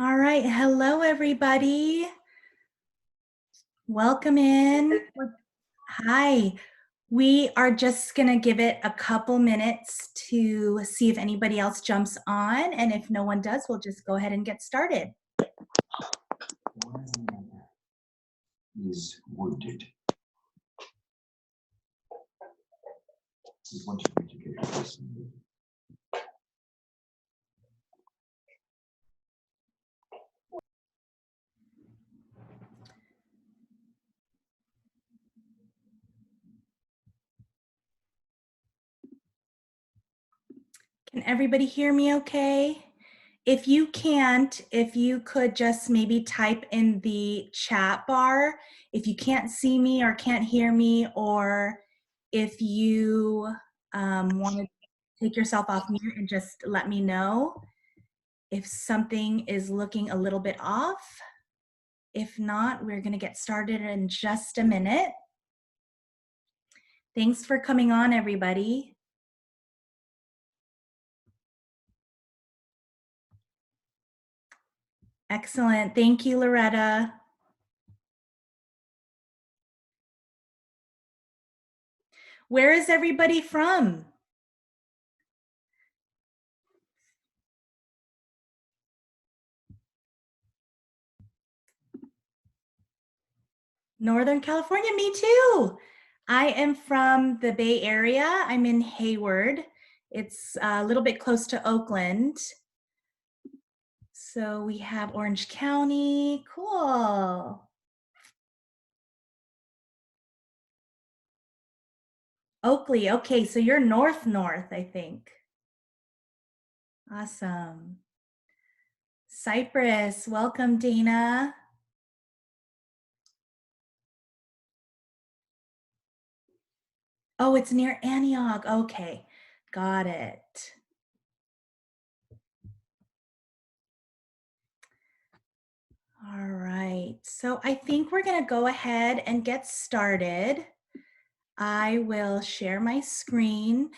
All right. Hello, everybody. Welcome in. Hi. We are just going to give it a couple minutes to see if anybody else jumps on. And if no one does, we'll just go ahead and get started. Is wounded. We want to educate the person. Can everybody hear me okay? If you can't, if you could just maybe type in the chat bar, if you can't see me or can't hear me, or if you want to take yourself off mute and just let me know if something is looking a little bit off. If not, we're going to get started in just a minute. Thanks for coming on, everybody. Excellent. Thank you, Loretta. Where is everybody from? Northern California, me too. I am from the Bay Area. I'm in Hayward. It's a little bit close to Oakland. So we have Orange County. Cool. Oakley. Okay, so you're north, I think. Awesome. Cyprus. Welcome, Dana. Oh, it's near Antioch. Okay, got it. All right, so I think we're gonna go ahead and get started. I will share my screen.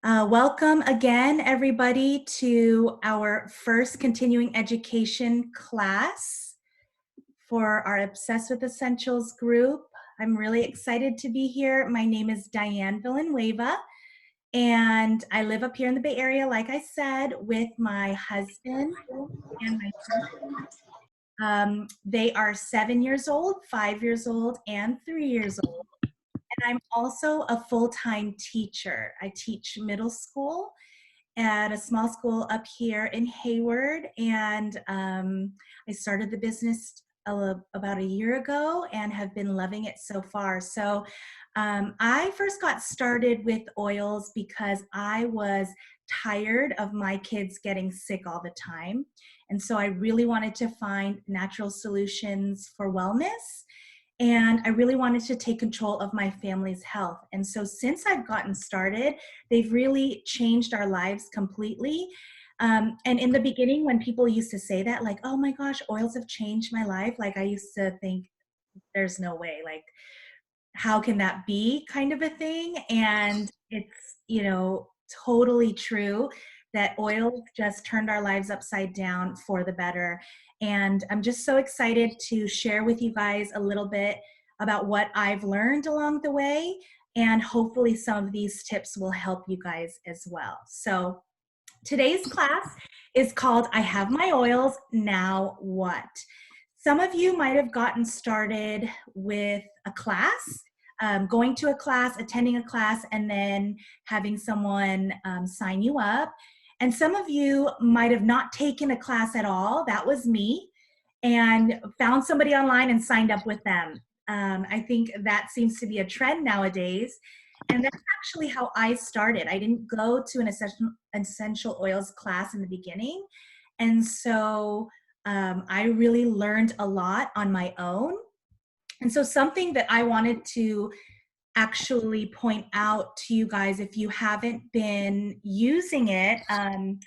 Welcome again, everybody, to our first continuing education class for our Obsessed with Essentials group. I'm really excited to be here. My name is Diane Villanueva, and I live up here in the Bay Area, like I said, with my husband and my son. They are 7 years old, 5 years old, and 3 years old. And I'm also a full-time teacher. I teach middle school at a small school up here in Hayward, and I started the business about a year ago and have been loving it so far. So I first got started with oils because I was tired of my kids getting sick all the time. And so I really wanted to find natural solutions for wellness. And I really wanted to take control of my family's health. And so since I've gotten started, they've really changed our lives completely. And in the beginning, when people used to say that, like, oh my gosh, oils have changed my life, like I used to think, there's no way, like, how can that be, kind of a thing. And it's, you know, totally true that oils just turned our lives upside down for the better. And I'm just so excited to share with you guys a little bit about what I've learned along the way, and hopefully some of these tips will help you guys as well. So today's class is called I Have My Oils, Now What? Some of you might have gotten started with a class, going to a class, attending a class, and then having someone sign you up. And some of you might have not taken a class at all. That was me, and found somebody online and signed up with them. I think that seems to be a trend nowadays. And that's actually how I started. I didn't go to an essential oils class in the beginning. And so I really learned a lot on my own. And so something that I wanted to actually point out to you guys, if you haven't been using it, I'm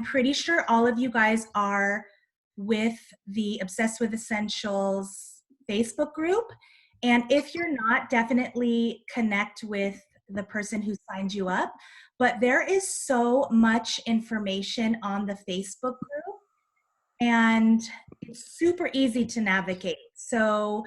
pretty sure all of you guys are with the Obsessed with Essentials Facebook group. And if you're not, definitely connect with the person who signed you up. But there is so much information on the Facebook group. and it's super easy to navigate. So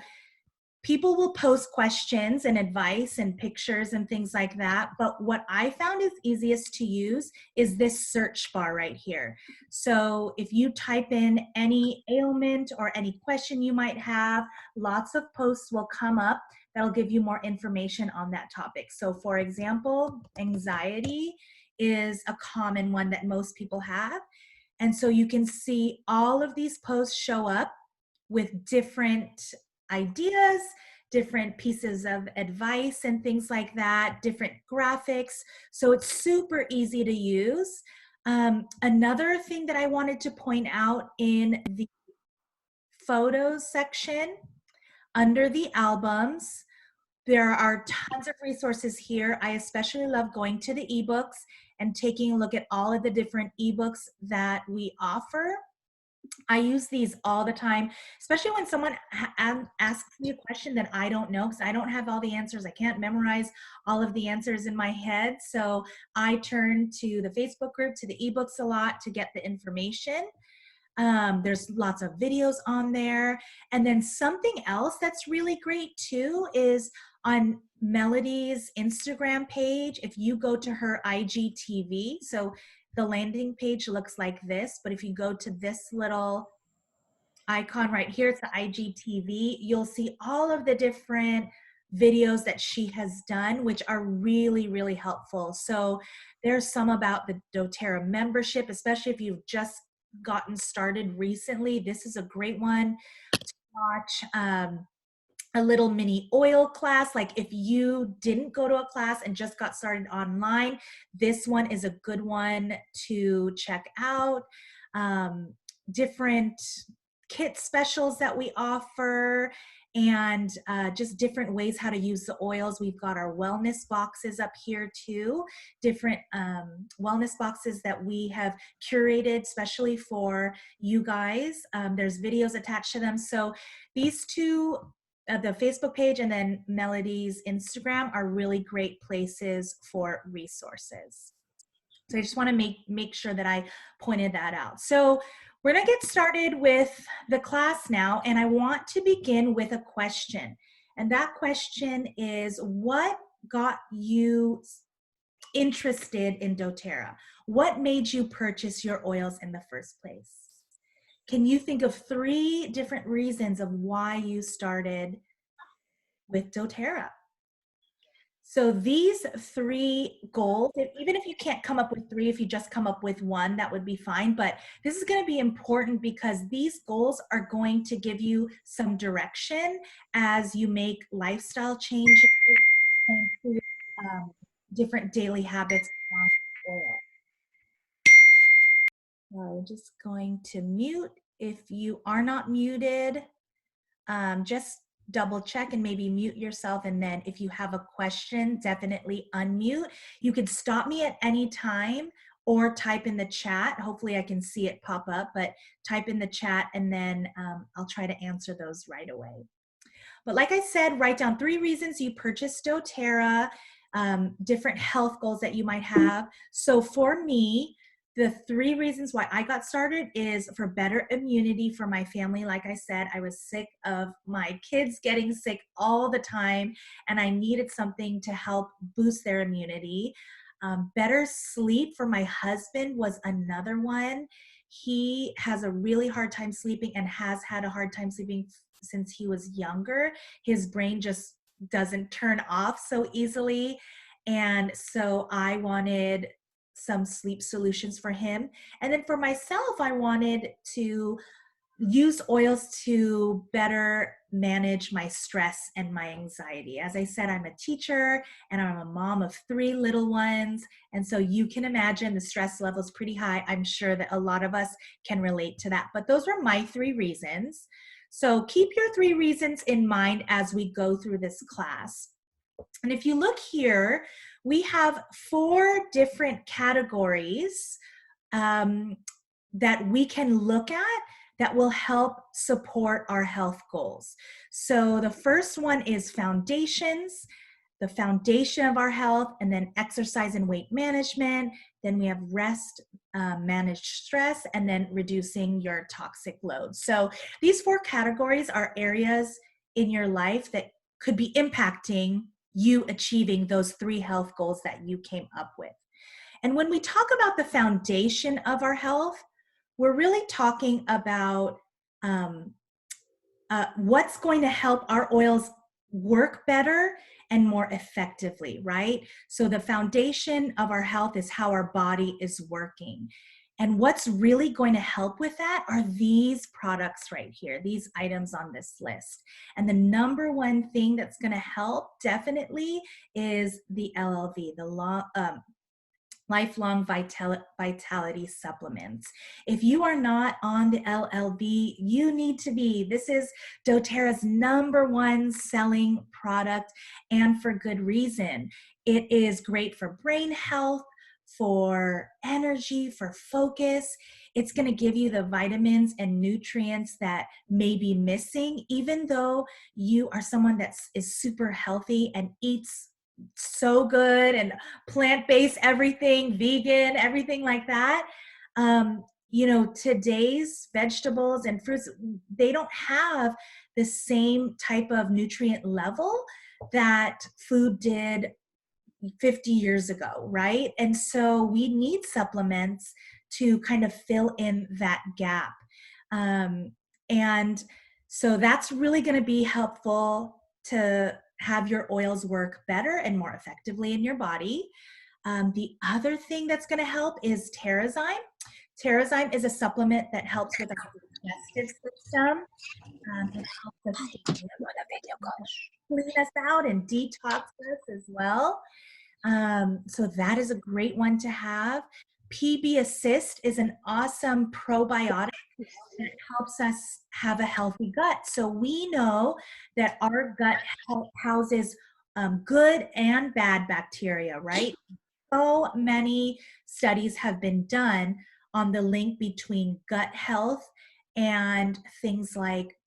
people will post questions and advice and pictures and things like that. But what I found is easiest to use is this search bar right here. So if you type in any ailment or any question you might have, lots of posts will come up that'll give you more information on that topic. So for example, anxiety is a common one that most people have. And so you can see all of these posts show up with different ideas, different pieces of advice and things like that, different graphics. So it's super easy to use. Another thing that I wanted to point out in the photos section, under the albums, there are tons of resources here. I especially love going to the ebooks and taking a look at all of the different ebooks that we offer. I use these all the time, especially when someone asks me a question that I don't know, because I don't have all the answers. I can't memorize all of the answers in my head. So I turn to the Facebook group, to the ebooks a lot to get the information. There's lots of videos on there. And then something else that's really great too is on Melody's Instagram page. If you go to her IGTV, so the landing page looks like this, but if you go to this little icon right here, it's the IGTV, you'll see all of the different videos that she has done, which are really, really helpful. So there's some about the doTERRA membership, especially if you've just gotten started recently. This is a great one to watch. A little mini oil class. Like if you didn't go to a class and just got started online, this one is a good one to check out. Different kit specials that we offer, and just different ways how to use the oils. We've got our wellness boxes up here too, different wellness boxes that we have curated especially for you guys. There's videos attached to them. So these two, the Facebook page and then Melody's Instagram, are really great places for resources. So I just want to make sure that I pointed that out. So we're going to get started with the class now, and I want to begin with a question. And that question is, what got you interested in doTERRA? What made you purchase your oils in the first place? Can you think of 3 different reasons of why you started with doTERRA? So these 3 goals, even if you can't come up with 3, if you just come up with 1, that would be fine. But this is going to be important because these goals are going to give you some direction as you make lifestyle changes and create different daily habits around oil. I'm just going to mute. If you are not muted, just double check and maybe mute yourself. And then if you have a question, definitely unmute. You could stop me at any time or type in the chat. Hopefully I can see it pop up, but type in the chat and then I'll try to answer those right away. But like I said, write down 3 reasons you purchased doTERRA, different health goals that you might have. So for me, the 3 reasons why I got started is for better immunity for my family. Like I said, I was sick of my kids getting sick all the time, and I needed something to help boost their immunity. Better sleep for my husband was another one. He has a really hard time sleeping and has had a hard time sleeping since he was younger. His brain just doesn't turn off so easily. And so I wanted some sleep solutions for him. And then for myself, I wanted to use oils to better manage my stress and my anxiety. As I said, I'm a teacher and I'm a mom of 3 little ones. And so you can imagine the stress level is pretty high. I'm sure that a lot of us can relate to that. But those were my 3 reasons. So keep your 3 reasons in mind as we go through this class. And if you look here, we have 4 different categories that we can look at that will help support our health goals. So the first one is foundations, the foundation of our health, and then exercise and weight management. Then we have rest, manage stress, and then reducing your toxic load. So these 4 categories are areas in your life that could be impacting you achieving those 3 health goals that you came up with. And when we talk about the foundation of our health, we're really talking about um, what's going to help our oils work better and more effectively, right? So the foundation of our health is how our body is working. And what's really going to help with that are these products right here, these items on this list. And the number one thing that's going to help definitely is the LLV, the lifelong vitality supplements. If you are not on the LLV, you need to be. This is doTERRA's number one selling product, and for good reason. It is great for brain health, for energy, for focus. It's going to give you the vitamins and nutrients that may be missing, even though you are someone that is super healthy and eats so good and plant-based everything, vegan, everything like that. You know, today's vegetables and fruits, they don't have the same type of nutrient level that food did 50 years ago, right? And so we need supplements to kind of fill in that gap. Um, and so that's really going to be helpful to have your oils work better and more effectively in your body. The other thing that's going to help is Terrazyme. Terrazyme is a supplement that helps with our digestive system. It helps us clean us out and detox us as well. So that is a great one to have. PB Assist is an awesome probiotic that helps us have a healthy gut. So we know that our gut houses good and bad bacteria, right? So many studies have been done on the link between gut health and things like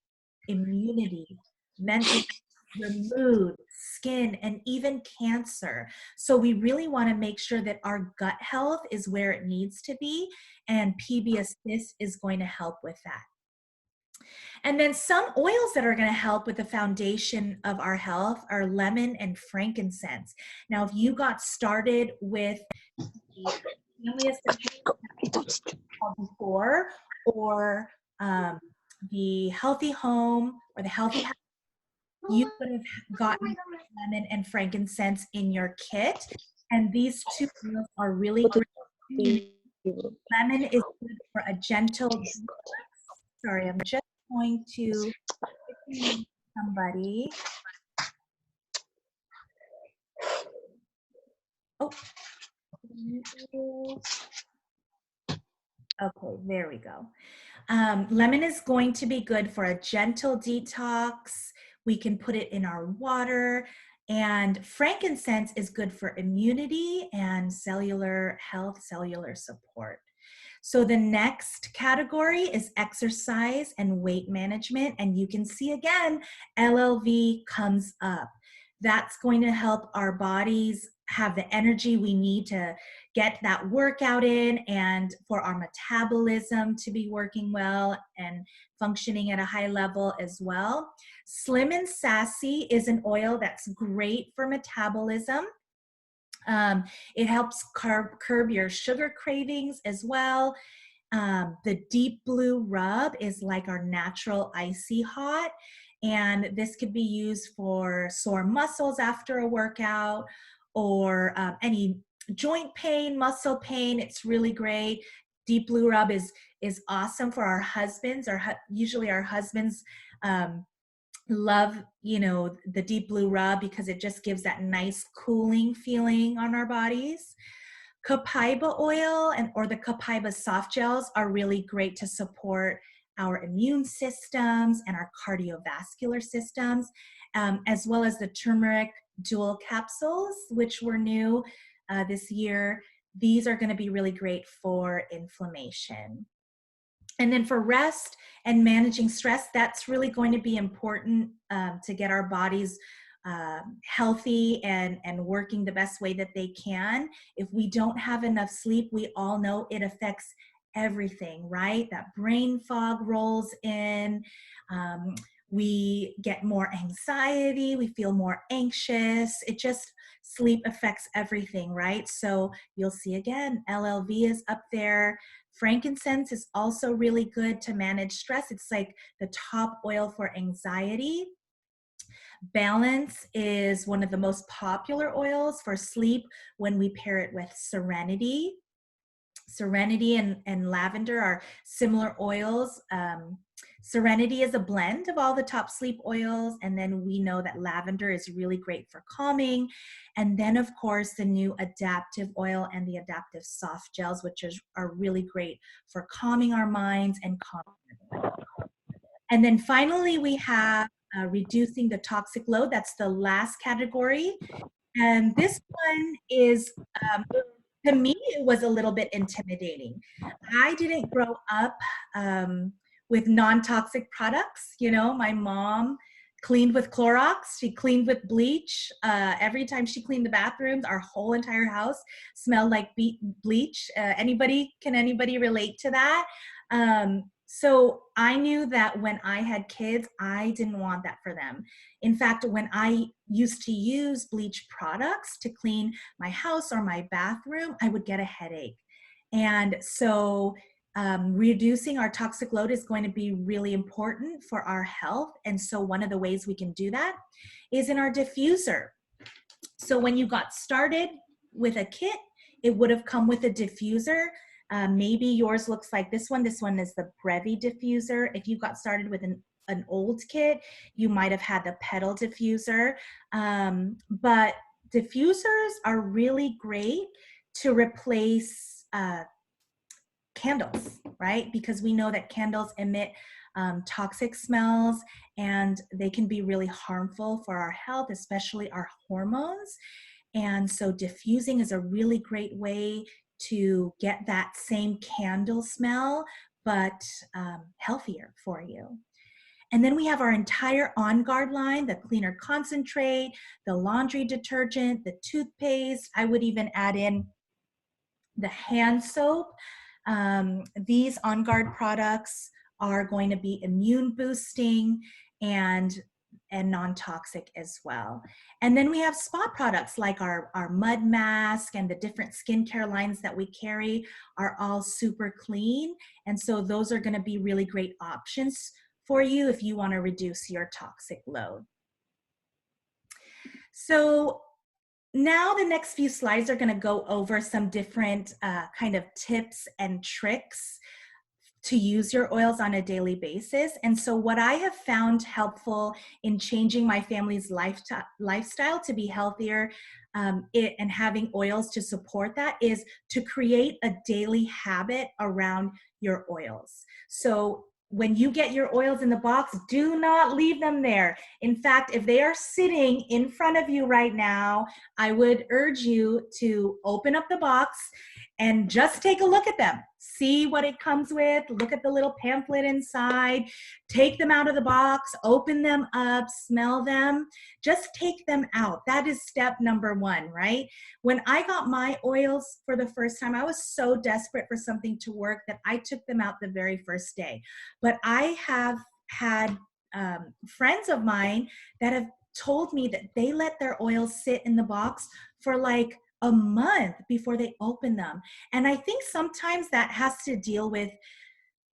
immunity, mental, your mood, skin, and even cancer. So we really want to make sure that our gut health is where it needs to be, and PB Assist is going to help with that. And then some oils that are going to help with the foundation of our health are lemon and frankincense. Now, if you got started with the family essentials before, or the healthy home or the healthy house, you could have gotten lemon and frankincense in your kit. And these 2 oils are really great. Lemon is good for a gentle, sorry, I'm just going to somebody. Oh, okay, there we go. Lemon is going to be good for a gentle detox. We can put it in our water. And frankincense is good for immunity and cellular health, cellular support. So the next category is exercise and weight management. And you can see again, LLV comes up. That's going to help our bodies have the energy we need to get that workout in, and for our metabolism to be working well and functioning at a high level as well. Slim and Sassy is an oil that's great for metabolism. It helps curb your sugar cravings as well. The Deep Blue Rub is like our natural icy hot, and this could be used for sore muscles after a workout, or any joint pain, muscle pain. It's really great. Deep Blue Rub is awesome for our husbands, or usually our husbands love, you know, the Deep Blue Rub because it just gives that nice cooling feeling on our bodies. Copaiba oil or the Copaiba soft gels are really great to support our immune systems and our cardiovascular systems, as well as the turmeric dual capsules, which were new this year. These are going to be really great for inflammation. And then for rest and managing stress, that's really going to be important to get our bodies healthy and working the best way that they can. If we don't have enough sleep, we all know it affects everything, right? That brain fog rolls in. Um, we get more anxiety, we feel more anxious. It just, sleep affects everything, right? So you'll see again, LLV is up there. Frankincense is also really good to manage stress. It's like the top oil for anxiety. Balance is one of the most popular oils for sleep when we pair it with Serenity. Serenity and lavender are similar oils. Serenity is a blend of all the top sleep oils, and then we know that lavender is really great for calming. And then, of course, the new adaptive oil and the adaptive soft gels, which are really great for calming our minds and calming. And then finally, we have reducing the toxic load. That's the last category. And this one is, to me, it was a little bit intimidating. I didn't grow up with non-toxic products. You know, my mom cleaned with Clorox. She cleaned with bleach. Every time she cleaned the bathrooms, our whole entire house smelled like bleach. Can anybody relate to that? So I knew that when I had kids, I didn't want that for them. In fact, when I used to use bleach products to clean my house or my bathroom, I would get a headache. And so reducing our toxic load is going to be really important for our health. And so one of the ways we can do that is in our diffuser. So when you got started with a kit, it would have come with a diffuser. Maybe yours looks like this one. This one is the Brevi diffuser. If you got started with an old kit, you might have had the pedal diffuser. But diffusers are really great to replace candles, right? Because we know that candles emit toxic smells, and they can be really harmful for our health, especially our hormones. And so diffusing is a really great way to get that same candle smell, but healthier for you. And then we have our entire On Guard line, the cleaner concentrate, the laundry detergent, the toothpaste. I would even add in the hand soap. These On Guard products are going to be immune boosting and non-toxic as well. And then we have spa products like our mud mask, and the different skincare lines that we carry are all super clean. And so those are going to be really great options for you if you want to reduce your toxic load. So now the next few slides are going to go over some different kind of tips and tricks to use your oils on a daily basis. And so what I have found helpful in changing my family's lifestyle to be healthier and having oils to support that is to create a daily habit around your oils. So when you get your oils in the box, do not leave them there. In fact, if they are sitting in front of you right now, I would urge you to open up the box and just take a look at them. See what it comes with, look at the little pamphlet inside, take them out of the box, open them up, smell them, just take them out. That is step number one, right? When I got my oils for the first time, I was so desperate for something to work that I took them out the very first day. But I have had friends of mine that have told me that they let their oils sit in the box for like a month before they open them. And I think sometimes that has to deal with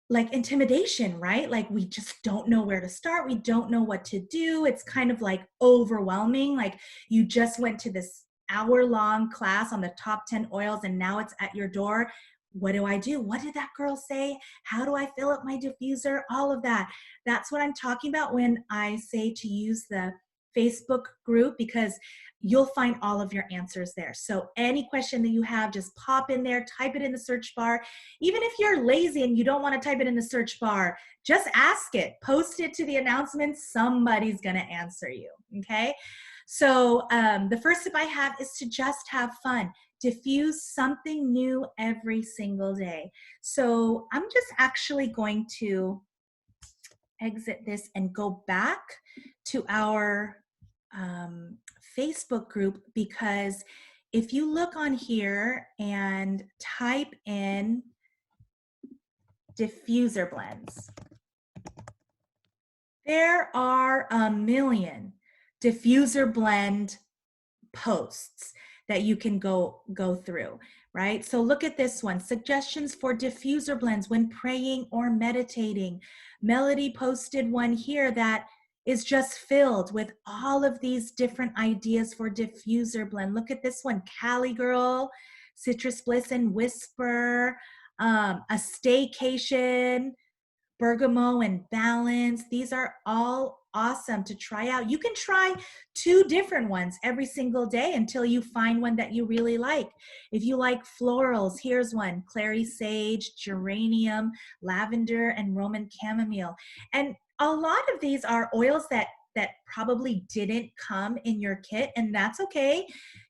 like intimidation, right? Like we just don't know where to start. We don't know what to do. It's kind of like overwhelming. Like you just went to this hour-long class on the top 10 oils and now it's at your door. What do I do? What did that girl say? How do I fill up my diffuser? All of that. That's what I'm talking about when I say to use the Facebook group, because you'll find all of your answers there. So any question that you have, just pop in there, type it in the search bar. Even if you're lazy and you don't want to type it in the search bar, just ask it, post it to the announcements. Somebody's going to answer you. Okay. So the first tip I have is to just have fun. Diffuse something new every single day. So I'm just actually going to exit this and go back to our Facebook group, because if you look on here and type in diffuser blends, there are a million diffuser blend posts that you can go through, right? So look at this one: suggestions for diffuser blends when praying or meditating. Melody posted one here that is just filled with all of these different ideas for diffuser blend. Look at this one: Cali Girl, Citrus Bliss and Whisper, a staycation, bergamot and balance. These are all awesome to try out. You can try 2 different ones every single day until you find one that you really like. If you like florals, here's one: clary sage, geranium, lavender, and Roman chamomile. And a lot of these are oils that probably didn't come in your kit, and that's okay,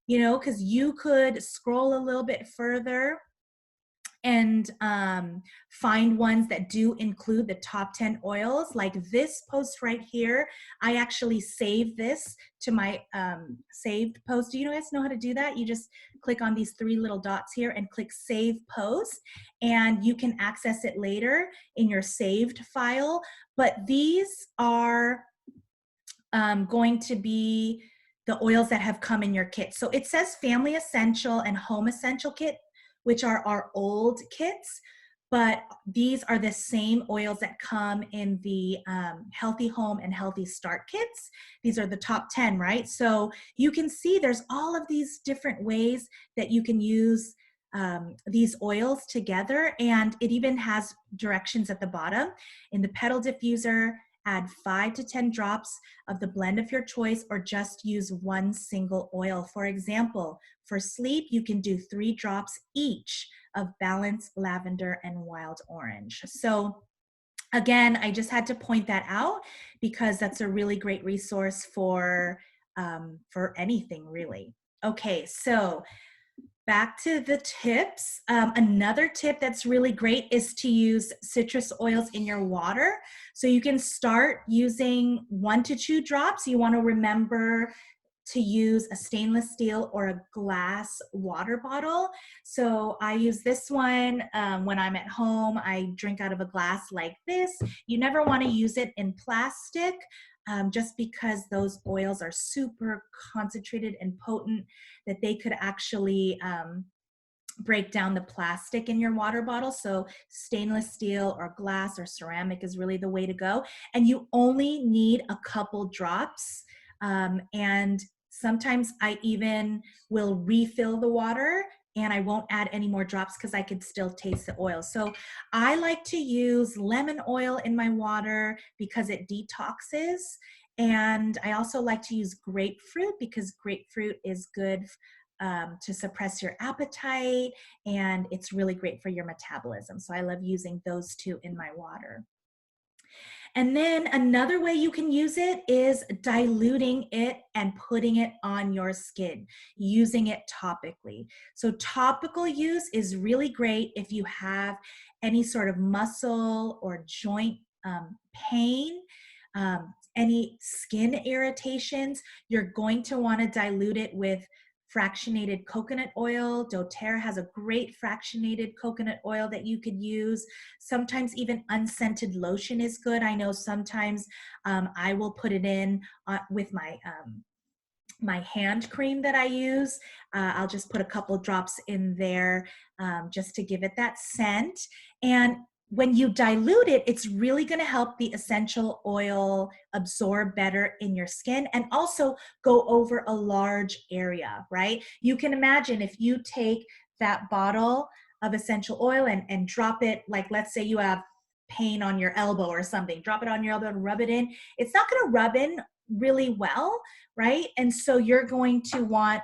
you know, because you could scroll a little bit further and find ones that do include the top 10 oils. Like this post right here, I actually saved this to my saved post. Do you guys know how to do that? You just click on these 3 little dots here and click save post, and you can access it later in your saved file. But these are going to be the oils that have come in your kit. So it says Family Essential and Home Essential Kit, which are our old kits, but these are the same oils that come in the Healthy Home and Healthy Start kits. These are the top 10, right? So you can see there's all of these different ways that you can use these oils together, and it even has directions at the bottom. In the petal diffuser, add 5 to 10 drops of the blend of your choice, or just use one single oil. For example, for sleep, you can do 3 drops each of balance, lavender, and wild orange. So again, I just had to point that out because that's a really great resource for anything really. Okay, so back to the tips. Another tip that's really great is to use citrus oils in your water. So you can start using 1 to 2 drops. You want to remember to use a stainless steel or a glass water bottle. So I use this one when I'm at home. I drink out of a glass like this. You never want to use it in plastic, just because those oils are super concentrated and potent, that they could actually break down the plastic in your water bottle. So stainless steel or glass or ceramic is really the way to go. And you only need a couple drops. And sometimes I even will refill the water and I won't add any more drops because I could still taste the oil. So I like to use lemon oil in my water because it detoxes. And I also like to use grapefruit because grapefruit is good to suppress your appetite, and it's really great for your metabolism. So I love using those 2 in my water. And then another way you can use it is diluting it and putting it on your skin, using it topically. So topical use is really great if you have any sort of muscle or joint pain, any skin irritations. You're going to want to dilute it with fractionated coconut oil. doTERRA has a great fractionated coconut oil that you could use. Sometimes even unscented lotion is good. I know sometimes I will put it in with my hand cream that I use. I'll just put a couple drops in there just to give it that scent. And when you dilute it, it's really going to help the essential oil absorb better in your skin and also go over a large area, right? You can imagine if you take that bottle of essential oil and drop it, like let's say you have pain on your elbow or something, drop it on your elbow and rub it in. It's not going to rub in really well, right? And so you're going to want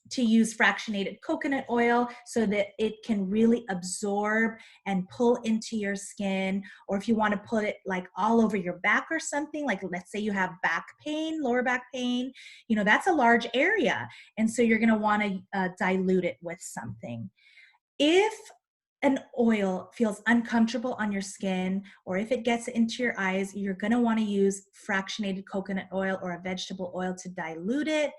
to use fractionated coconut oil so that it can really absorb and pull into your skin. Or if you want to put it like all over your back or something, like let's say you have back pain, lower back pain, you know, that's a large area. And so you're going to want to dilute it with something. If an oil feels uncomfortable on your skin, or if it gets into your eyes, you're going to want to use fractionated coconut oil or a vegetable oil to dilute it.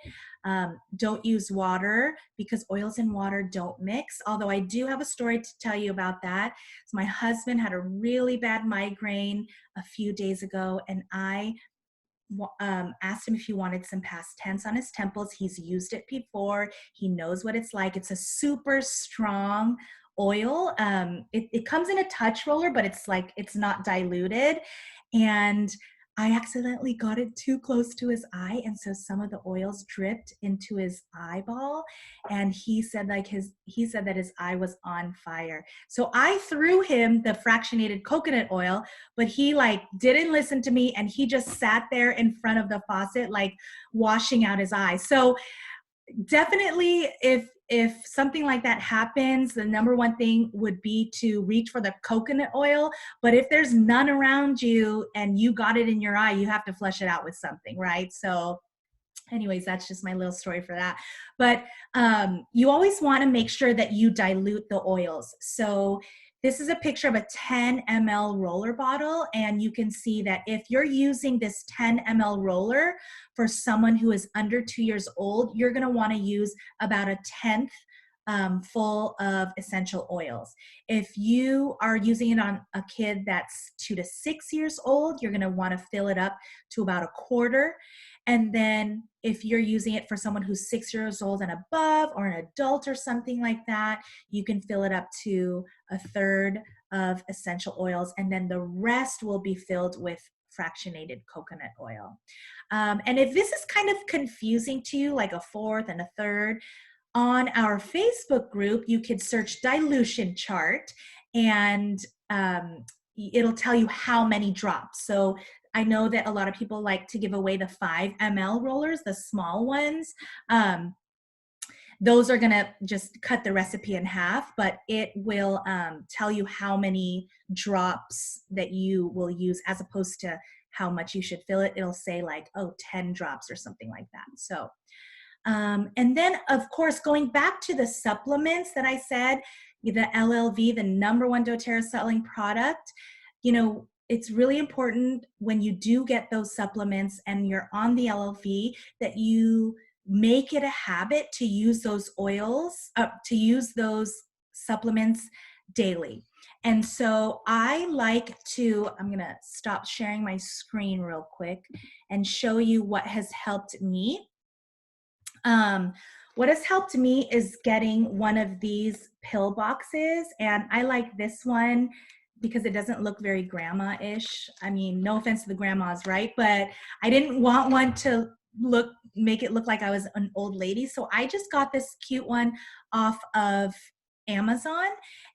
Don't use water, because oils and water don't mix. Although I do have a story to tell you about that. So my husband had a really bad migraine a few days ago, and I asked him if he wanted some past tense on his temples. He's used it before. He knows what it's like. It's a super strong oil. It comes in a touch roller, but it's not diluted. And I accidentally got it too close to his eye, and so some of the oils dripped into his eyeball, and he said that his eye was on fire. So I threw him the fractionated coconut oil, but he didn't listen to me, and he just sat there in front of the faucet washing out his eyes. So definitely, if something like that happens, the number one thing would be to reach for the coconut oil. But if there's none around you and you got it in your eye, you have to flush it out with something, right? So anyways, that's just my little story for that. But you always want to make sure that you dilute the oils. So this is a picture of a 10 ml roller bottle, and you can see that if you're using this 10 ml roller for someone who is under 2 years old, you're going to want to use about a tenth full of essential oils. If you are using it on a kid that's 2 to 6 years old, you're going to want to fill it up to about a quarter. And then if you're using it for someone who's 6 years old and above, or an adult or something like that, you can fill it up to a third of essential oils, and then the rest will be filled with fractionated coconut oil. And if this is kind of confusing to you, like a fourth and a third, on our Facebook group, you could search dilution chart, and it'll tell you how many drops. So I know that a lot of people like to give away the 5 ml rollers, the small ones. Those are gonna just cut the recipe in half, but it will tell you how many drops that you will use, as opposed to how much you should fill it. It'll say 10 drops or something like that. So, and then of course, going back to the supplements that I said, the LLV, the number one doTERRA selling product, it's really important when you do get those supplements and you're on the LLV that you make it a habit to use those oils, to use those supplements daily. And so I'm gonna stop sharing my screen real quick and show you what has helped me. What has helped me is getting one of these pill boxes, and I like this one because it doesn't look very grandma-ish. I mean, no offense to the grandmas, right? But I didn't want one to make it look like I was an old lady. So I just got this cute one off of Amazon.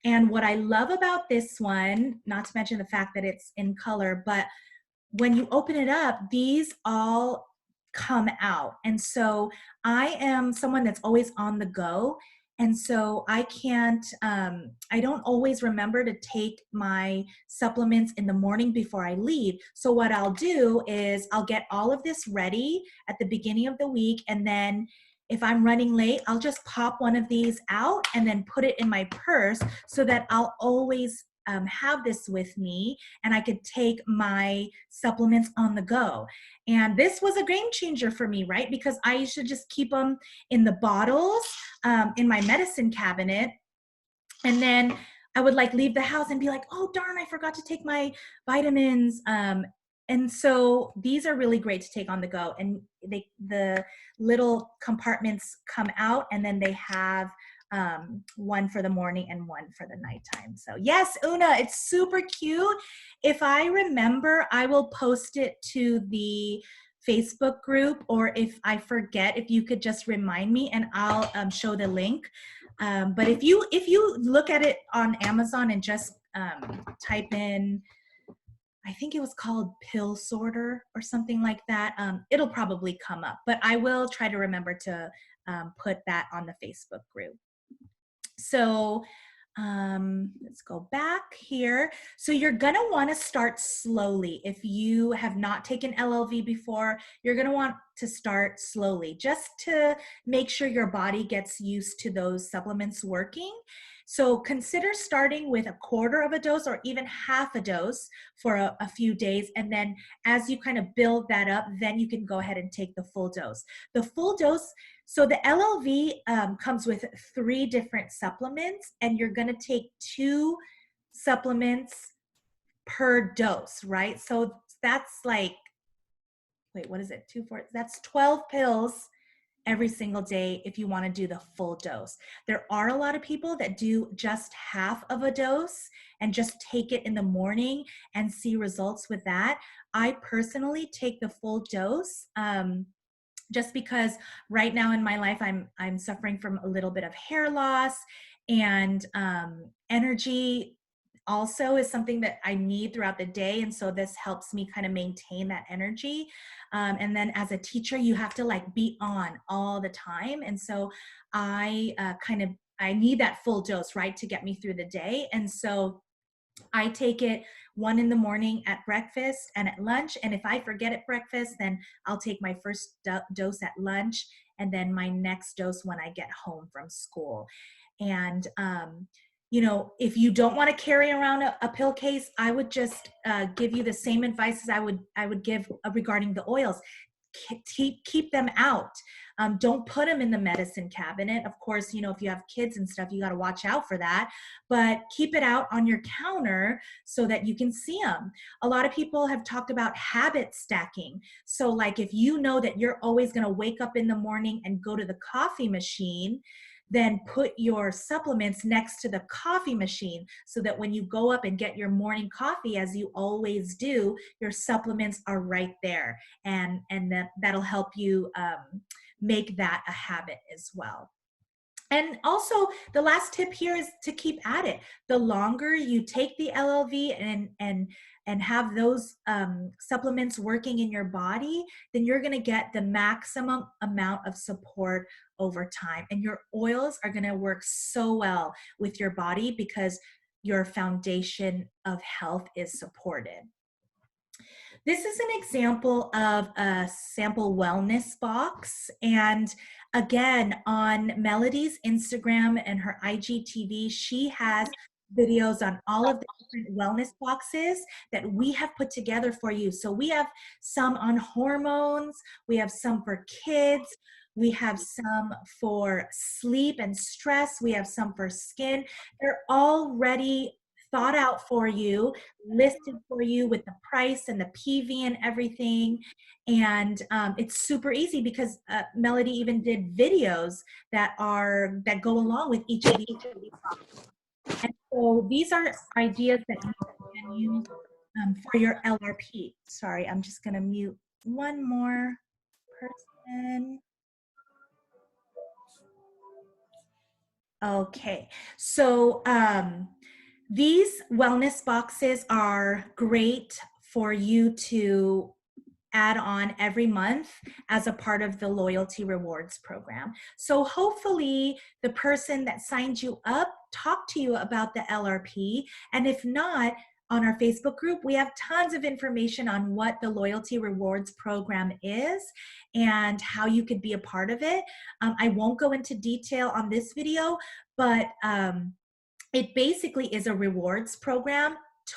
And what I love about this one, not to mention the fact that it's in color, but when you open it up, these all come out. And so I am someone that's always on the go. And so I don't always remember to take my supplements in the morning before I leave. So what I'll do is I'll get all of this ready at the beginning of the week. And then if I'm running late, I'll just pop one of these out and then put it in my purse, so that I'll always have this with me, and I could take my supplements on the go. And this was a game changer for me, right? Because I used to just keep them in the bottles in my medicine cabinet, and then I would leave the house and be like, oh darn, I forgot to take my vitamins. And so these are really great to take on the go, and the little compartments come out, and then they have one for the morning and one for the nighttime. So yes, Una, it's super cute. If I remember, I will post it to the Facebook group, or if I forget, if you could just remind me, and I'll show the link. But if you look at it on Amazon and just type in, I think it was called Pill Sorter or something like that, it'll probably come up. But I will try to remember to put that on the Facebook group. So let's go back here. So you're gonna wanna start slowly. If you have not taken LLV before, you're gonna want to start slowly, just to make sure your body gets used to those supplements working. So consider starting with a quarter of a dose or even half a dose for a few days. And then as you kind of build that up, then you can go ahead and take the full dose. The full dose, so the LLV comes with 3 different supplements, and you're going to take 2 supplements per dose, right? So that's like, wait, what is it? 2, 4, that's 12 pills every single day if you want to do the full dose. There are a lot of people that do just half of a dose and just take it in the morning and see results with that. I personally take the full dose. Just because right now in my life I'm suffering from a little bit of hair loss, and energy also is something that I need throughout the day, and so this helps me kind of maintain that energy. And then as a teacher, you have to like be on all the time, and so I need that full dose, right, to get me through the day. And so I take it 1 in the morning at breakfast and at lunch. And if I forget at breakfast, then I'll take my first dose at lunch and then my next dose when I get home from school. And, you know, if you don't want to carry around a pill case, I would just give you the same advice as I would give regarding the oils. Keep them out. Don't put them in the medicine cabinet. Of course, you know, if you have kids and stuff, you got to watch out for that, but keep it out on your counter so that you can see them. A lot of people have talked about habit stacking. So like if you know that you're always going to wake up in the morning and go to the coffee machine, then put your supplements next to the coffee machine so that when you go up and get your morning coffee, as you always do, your supplements are right there. And that'll help you make that a habit as well. And also, the last tip here is to keep at it. The longer you take the LLV and have those supplements working in your body, then you're going to get the maximum amount of support over time. And your oils are going to work so well with your body because your foundation of health is supported. This is an example of a sample wellness box. And again, on Melody's Instagram and her IGTV, she has videos on all of the different wellness boxes that we have put together for you. So we have some on hormones, we have some for kids, we have some for sleep and stress, we have some for skin. They're already thought out for you, listed for you with the price and the PV and everything. And it's super easy because Melody even did videos that go along with each of these. And so these are ideas that you can use for your LRP. Sorry, I'm just going to mute one more person. Okay, so these wellness boxes are great for you to add on every month as a part of the loyalty rewards program. So hopefully the person that signed you up talked to you about the LRP, and if not, on our Facebook group, we have tons of information on what the loyalty rewards program is and how you could be a part of it. I won't go into detail on this video, but it basically is a rewards program,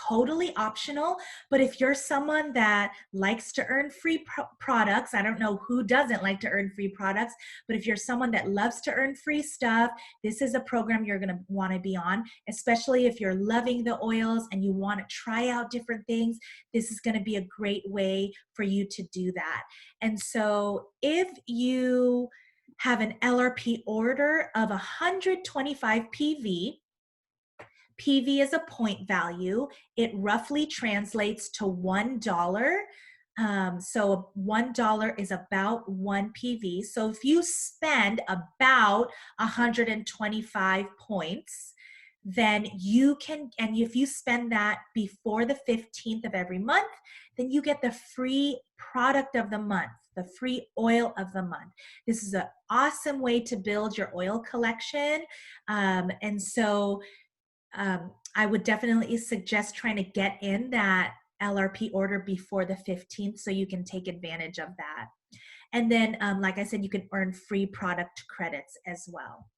totally optional. But if you're someone that likes to earn free products, I don't know who doesn't like to earn free products, but if you're someone that loves to earn free stuff, this is a program you're going to want to be on, especially if you're loving the oils and you want to try out different things. This is going to be a great way for you to do that. And so if you have an LRP order of 125 PV, PV is a point value. It roughly translates to $1. So $1 is about 1 PV. So if you spend about 125 points, then you can, and if you spend that before the 15th of every month, then you get the free product of the month, the free oil of the month. This is an awesome way to build your oil collection. And so I would definitely suggest trying to get in that LRP order before the 15th so you can take advantage of that. And then, like I said, you can earn free product credits as well.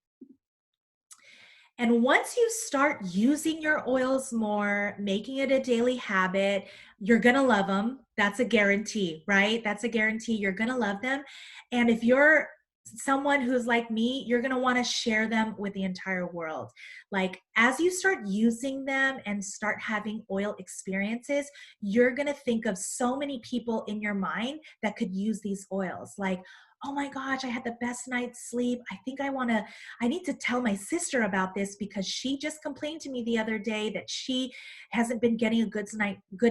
And once you start using your oils more, making it a daily habit, you're going to love them. That's a guarantee, right? That's a guarantee. You're going to love them. And if you're someone who's like me, you're going to want to share them with the entire world. Like as you start using them and start having oil experiences, you're going to think of so many people in your mind that could use these oils. Like, oh my gosh, I had the best night's sleep. I need to tell my sister about this because she just complained to me the other day that she hasn't been getting a good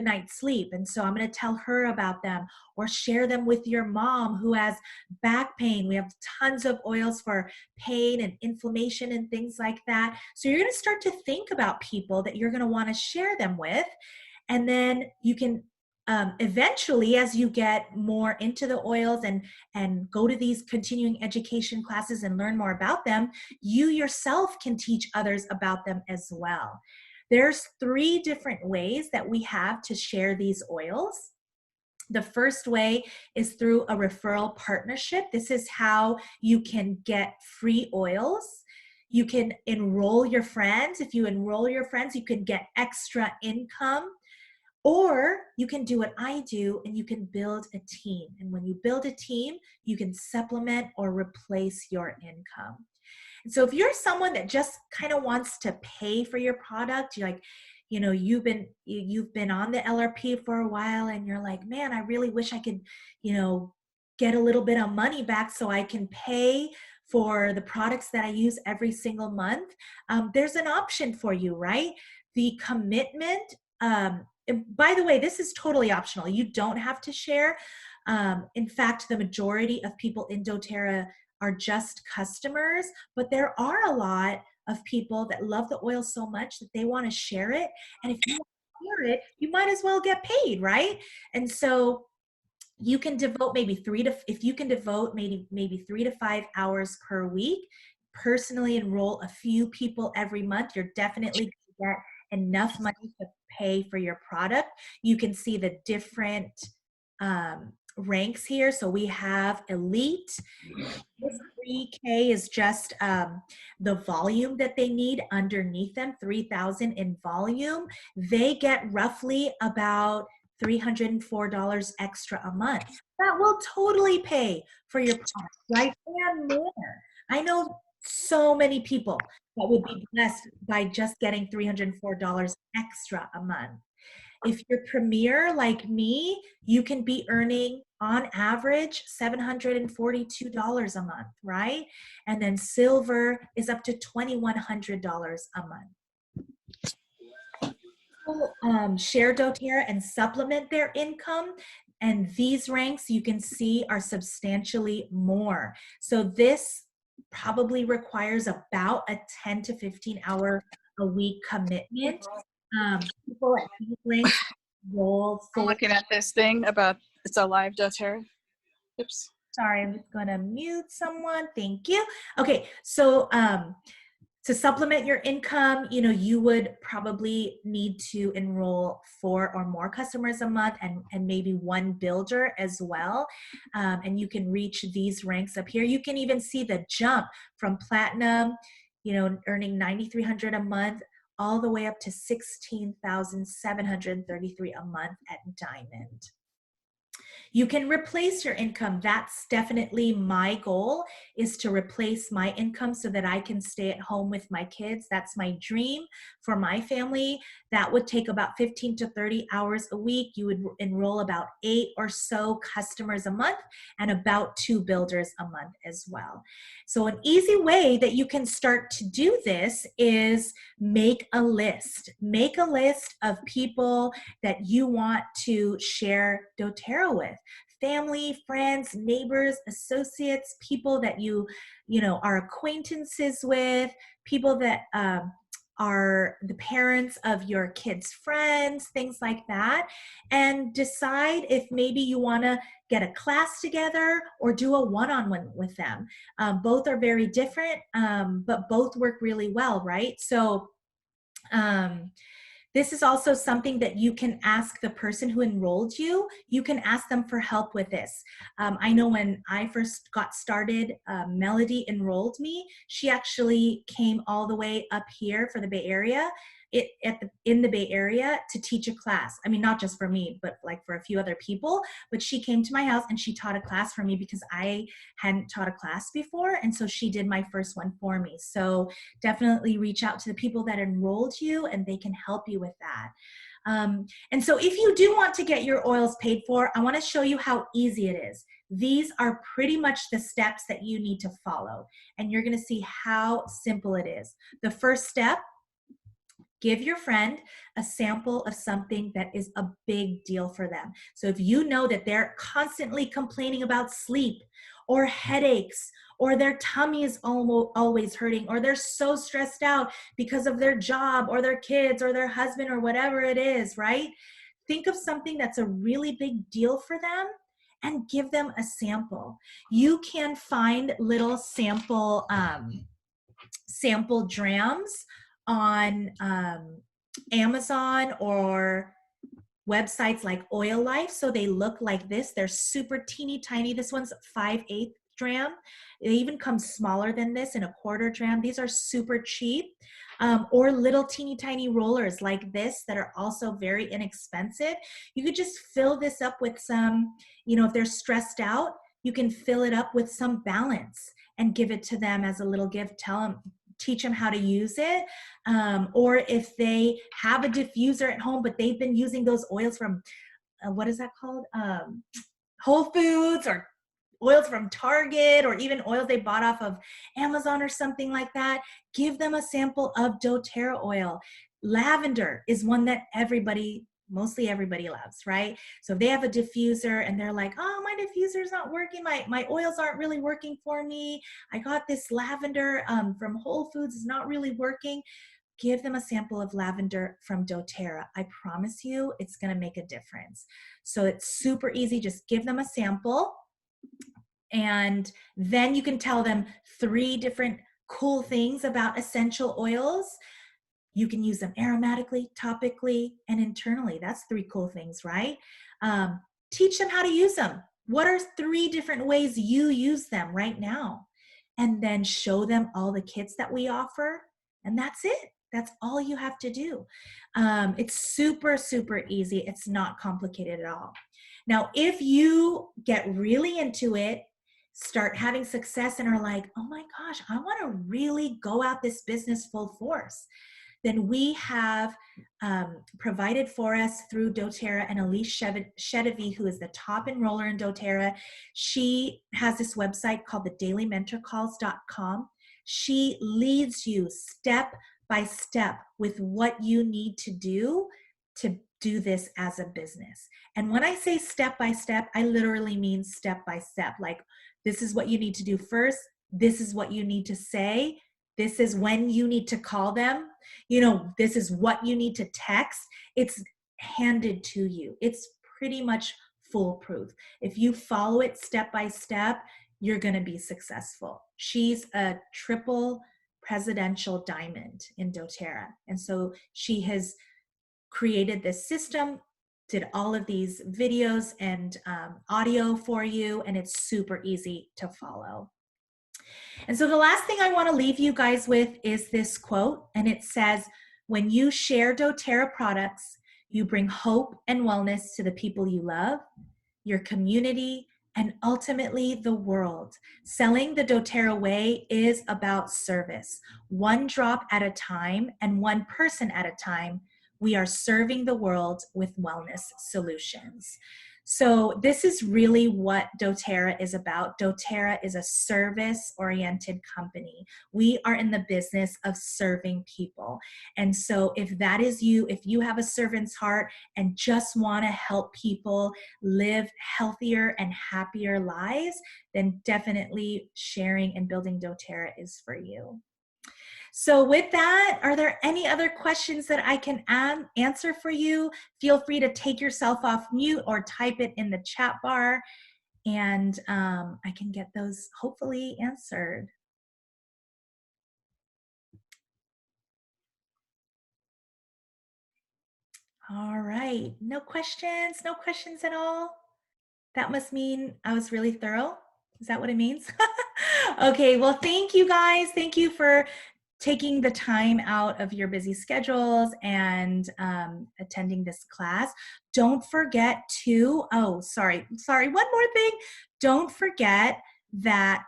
night's sleep. And so I'm going to tell her about them, or share them with your mom who has back pain. We have tons of oils for pain and inflammation and things like that. So you're going to start to think about people that you're going to want to share them with. And then you can eventually, as you get more into the oils and go to these continuing education classes and learn more about them, you yourself can teach others about them as well. There's 3 different ways that we have to share these oils. The first way is through a referral partnership. This is how you can get free oils. You can enroll your friends. If you enroll your friends, you can get extra income. Or you can do what I do and you can build a team. And when you build a team, you can supplement or replace your income. And so if you're someone that just kind of wants to pay for your product, you're like, you've been on the LRP for a while and you're like, man, I really wish I could, get a little bit of money back so I can pay for the products that I use every single month. There's an option for you, right? The commitment, and by the way, this is totally optional. You don't have to share. In fact, the majority of people in doTERRA are just customers, but there are a lot of people that love the oil so much that they want to share it. And if you want to share it, you might as well get paid, right? And so you can devote if you can devote maybe 3 to 5 hours per week, personally enroll a few people every month, you're definitely going to get enough money to pay for your product. You can see the different ranks here. So we have elite. This 3K is just the volume that they need underneath them, 3,000 in volume. They get roughly about $304 extra a month. That will totally pay for your product, right? And more. I know so many people that would be blessed by just getting $304 extra a month. If you're premier like me, you can be earning on average $742 a month, right? And then silver is up to $2,100 a month. Share doTERRA and supplement their income. And these ranks you can see are substantially more. So this probably requires about a 10 to 15 hour a week commitment. People at these ranks roll I'm full. looking at this thing about it's a live doTERRA. Oops. Sorry, I'm just gonna mute someone. Thank you. Okay, so to supplement your income, you would probably need to enroll 4 or more customers a month and maybe 1 builder as well. And you can reach these ranks up here. You can even see the jump from platinum, earning $9,300 a month, all the way up to $16,733 a month at diamond. You can replace your income. That's definitely my goal, is to replace my income so that I can stay at home with my kids. That's my dream for my family. That would take about 15 to 30 hours a week. You would enroll about 8 or so customers a month and about 2 builders a month as well. So an easy way that you can start to do this is make a list. Make a list of people that you want to share doTERRA with. Family, friends, neighbors, associates, people that you are acquaintances with, people that are the parents of your kids' friends, things like that, and decide if maybe you want to get a class together or do a one-on-one with them. Both are very different, but both work really well, right? So This is also something that you can ask the person who enrolled you. You can ask them for help with this. I know when I first got started, Melody enrolled me. She actually came all the way up here for the Bay Area, in the Bay Area to teach a class. I mean, not just for me, but like for a few other people. But she came to my house and she taught a class for me because I hadn't taught a class before. And so she did my first one for me. So definitely reach out to the people that enrolled you and they can help you with that. And so if you do want to get your oils paid for, I want to show you how easy it is. These are pretty much the steps that you need to follow, and you're going to see how simple it is. The first step, give your friend a sample of something that is a big deal for them. So if you know that they're constantly complaining about sleep or headaches, or their tummy is always hurting, or they're so stressed out because of their job or their kids or their husband or whatever it is, right? Think of something that's a really big deal for them and give them a sample. You can find little sample drams on Amazon or websites like Oil Life. So they look like this. They're super teeny tiny. This one's 5/8 dram. It even comes smaller than this in a 1/4 dram. These are super cheap. Or little teeny tiny rollers like this that are also very inexpensive. You could just fill this up with some, if they're stressed out, you can fill it up with some balance and give it to them as a little gift. Teach them how to use it. Or if they have a diffuser at home, but they've been using those oils from, what is that called? Whole Foods, or oils from Target, or even oils they bought off of Amazon or something like that. Give them a sample of doTERRA oil. Lavender is one that mostly everybody loves, right? So if they have a diffuser and they're like, oh, my diffuser's not working, my oils aren't really working for me, I got this lavender from Whole Foods, it's not really working. Give them a sample of lavender from doTERRA. I promise you it's going to make a difference. So it's super easy. Just give them a sample, and then you can tell them 3 different cool things about essential oils. You can use them aromatically, topically, and internally. That's 3 cool things, right? Teach them how to use them. What are 3 different ways you use them right now? And then show them all the kits that we offer, and that's it. That's all you have to do. It's super, super easy. It's not complicated at all. Now, if you get really into it, start having success, and are like, oh my gosh, I want to really go out this business full force, then we have provided for us through doTERRA and Elise Chedevy, who is the top enroller in doTERRA. She has this website called thedailymentorcalls.com. She leads you step by step with what you need to do this as a business. And when I say step by step, I literally mean step by step. Like, this is what you need to do first. This is what you need to say. This is when you need to call them. This is what you need to text. It's handed to you. It's pretty much foolproof. If you follow it step by step, you're going to be successful. She's a triple presidential diamond in doTERRA. And so she has created this system, did all of these videos and audio for you, and it's super easy to follow. And so the last thing I want to leave you guys with is this quote, and it says, when you share doTERRA products, you bring hope and wellness to the people you love, your community, and ultimately the world. Selling the doTERRA way is about service. One drop at a time and one person at a time, we are serving the world with wellness solutions. So this is really what doTERRA is about. doTERRA is a service-oriented company. We are in the business of serving people. And so if that is you, if you have a servant's heart and just want to help people live healthier and happier lives, then definitely sharing and building doTERRA is for you. So with that, are there any other questions that I can answer for you? Feel free to take yourself off mute or type it in the chat bar, and I can get those hopefully answered. All right. No questions? No questions at all? That must mean I was really thorough. Is that what it means? Okay, well, thank you guys. Thank you for taking the time out of your busy schedules and attending this class. Don't forget to, oh, sorry, one more thing. Don't forget that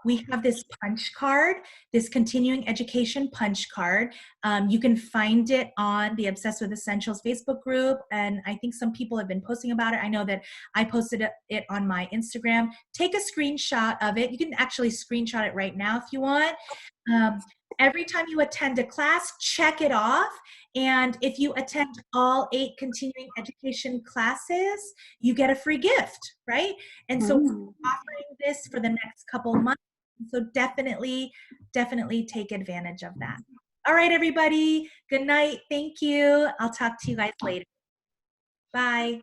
we have this punch card, this continuing education punch card. You can find it on the Obsessed with Essentials Facebook group, and I think some people have been posting about it. I know that I posted it on my Instagram. Take a screenshot of it. You can actually screenshot it right now if you want. Every time you attend a class, check it off. And if you attend all 8 continuing education classes, you get a free gift, right? And so we're offering this for the next couple months. So definitely take advantage of that. All right, everybody. Good night. Thank you. I'll talk to you guys later. Bye.